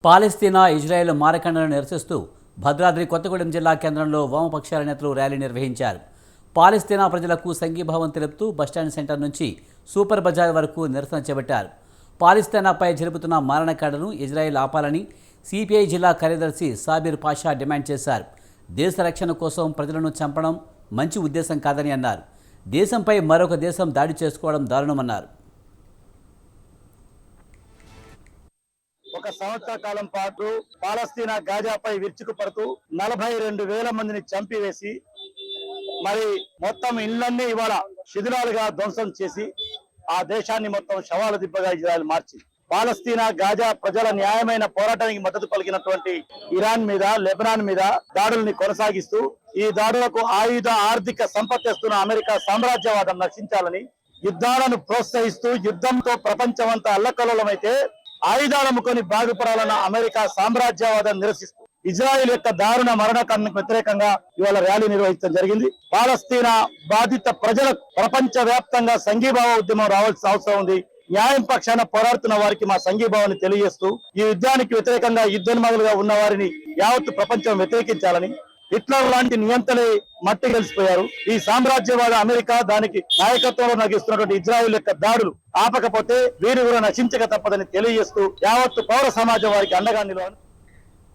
పాలస్తీనా Israel మారకాండను నిరసిస్తూ భద్రాద్రి కొత్తగూడెం జిల్లా కేంద్రంలో వామపక్షాల నేతలు ర్యాలీ నిర్వహించారు. పాలస్తీనా ప్రజలకు సంఘీభావం తెలుపుతూ బస్టాండ్ సెంటర్ నుంచి సూపర్ బజార్ వరకు నిరసన చేపట్టారు. పాలస్తీనాపై జరుపుతున్న మారణకాండను ఇజ్రాయెల్ ఆపాలని సిపిఐ జిల్లా కార్యదర్శి సాబిర్ పాషా డిమాండ్ చేశారు. దేశ రక్షణ కోసం ప్రజలను చంపడం మంచి ఉద్దేశం కాదని అన్నారు. దేశంపై మరొక దేశం దాడి చేసుకోవడం దారుణమన్నారు. ఒక సంవత్సర కాలం పాటు పాలస్తీనా గాజాపై విరుచుకుపడుతూ 42,000 మందిని చంపివేసి మరి మొత్తం ఇళ్లన్నీ ఇవాళ శిథిలాలుగా ధ్వంసం చేసి ఆ దేశాన్ని మొత్తం శవాల దిబ్బగా ఇజ్రాయెల్ మార్చింది. పాలస్తీనా గాజా ప్రజల న్యాయమైన పోరాటానికి మద్దతు పలికినటువంటి ఇరాన్ మీద, లెబనాన్ మీద దాడుల్ని కొనసాగిస్తూ ఈ దాడులకు ఆర్థిక సంపత్తిస్తున్న అమెరికా సామ్రాజ్యవాదం నశించాలని యుద్ధాలను ప్రోత్సహిస్తూ యుద్ధంతో ప్రపంచమంతా అల్లకల్లోలమైతే ఆయుధాలు అమ్ముకొని బాగుపడాలన్న అమెరికా సామ్రాజ్యవాదం నిరసిస్తూ ఇజ్రాయెల్ యొక్క దారుణ మరణకాండకు వ్యతిరేకంగా ఇవాళ ర్యాలీ నిర్వహించడం జరిగింది. పాలస్తీనా బాధిత ప్రజలకు ప్రపంచ వ్యాప్తంగా సంఘీభావ ఉద్యమం రావాల్సిన అవసరం ఉంది. న్యాయం పక్షాన పోరాడుతున్న వారికి మా సంఘీభావాన్ని తెలియజేస్తూ ఈ యుద్ధానికి వ్యతిరేకంగా యుద్ధోన్మాదులుగా ఉన్న వారిని యావత్తు ప్రపంచం వ్యతిరేకించాలని, హిట్లర్ లాంటి నియంతలే మట్టి కలిసిపోయారు. ఈ సామ్రాజ్యవాద అమెరికా దానికి నాయకత్వంలో నగిస్తున్నటువంటి ఇజ్రాయెల్ యొక్క దాడులు ఆపకపోతే వీరు కూడా నశించక తప్పదని తెలియజేస్తూ యావత్తు పౌర సమాజం వారికి అండగా నిలవాలి.